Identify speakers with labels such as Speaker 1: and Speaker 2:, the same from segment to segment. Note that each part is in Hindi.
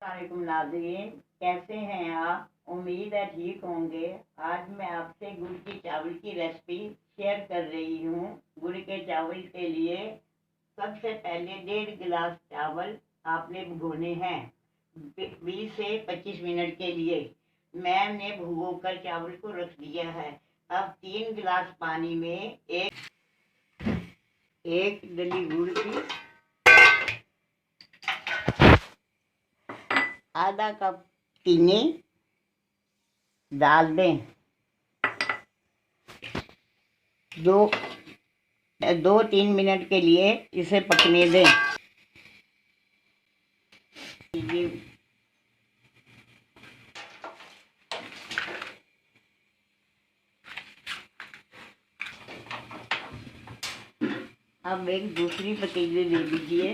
Speaker 1: वालेकुम नाज़रीन, कैसे हैं आप? उम्मीद है ठीक होंगे। आज मैं आपसे गुड़ की चावल की रेसिपी शेयर कर रही हूँ। गुड़ के चावल के लिए सबसे पहले 1.5 गिलास चावल आपने भिगोने हैं 20 से 25 मिनट के लिए। मैंने भिगो कर चावल को रख दिया है। अब 3 गिलास पानी में एक डली गुड़ की, आधा कप चीनी डाल दें। 2-3 मिनट के लिए इसे पकने दें। अब एक दूसरी पतीली ले लीजिए।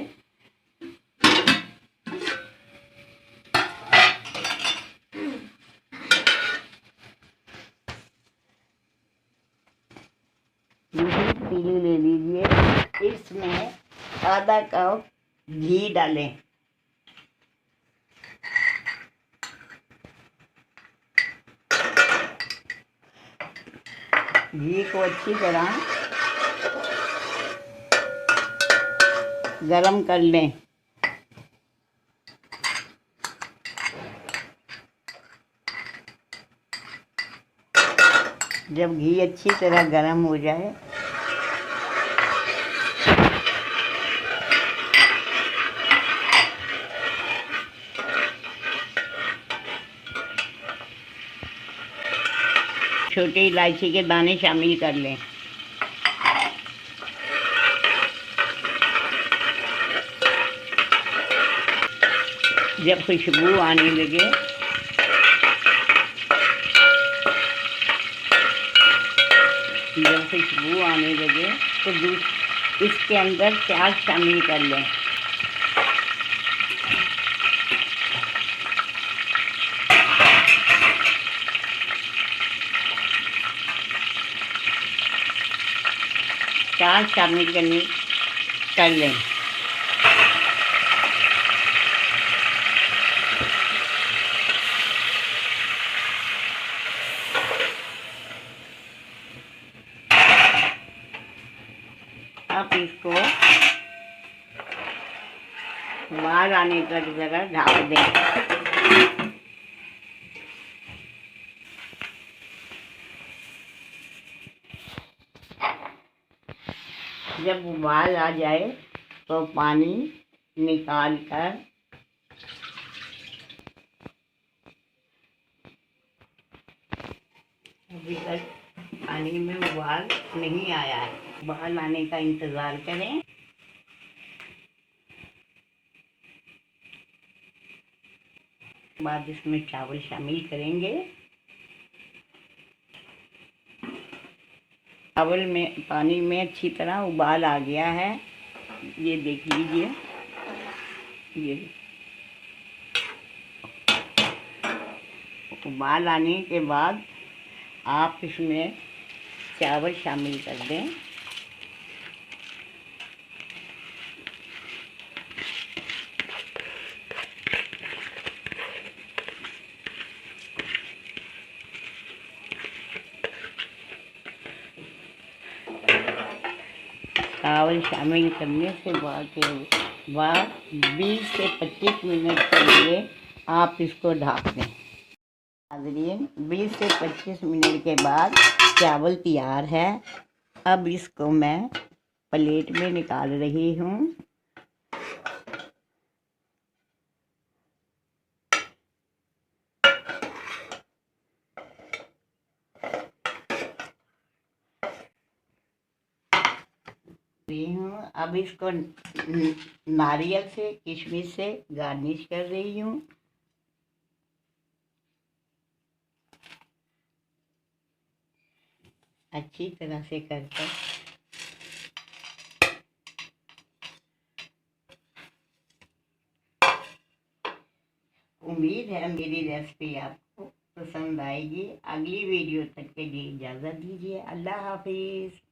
Speaker 1: दूसरी पतीली ले लीजिए। इसमें आधा कप घी डालें। घी को अच्छी तरह गरम कर लें। जब घी अच्छी तरह गरम हो जाए छोटी इलायची के दाने शामिल कर लें। जब खुशबू आने लगे तो इसके अंदर प्याज शामिल कर लें। प्याज शामिल कर लें। अब इसको उबाल आने तक जरा ढक दें। जब उबाल आ जाए तो पानी निकाल कर अभी तक पानी में उबाल नहीं आया है। उबाल आने का इंतज़ार करें। बाद इसमें चावल शामिल करेंगे। चावल में पानी में अच्छी तरह उबाल आ गया है। ये देख लीजिए। ये उबाल आने के बाद आप इसमें चावल शामिल कर दें। चावल शामिल करने से बाद 20 से 25 मिनट के लिए आप इसको ढक दें। नाज़रीन, 20 से 25 मिनट के बाद चावल तैयार है। अब इसको मैं प्लेट में निकाल रही हूँ। अब इसको नारियल से, किशमिश से गार्निश कर रही हूँ। अच्छी तरह से करकर उम्मीद है मेरी रेसिपी आपको पसंद आएगी। अगली वीडियो तक के लिए इजाज़त दीजिए। अल्लाह हाफिज़।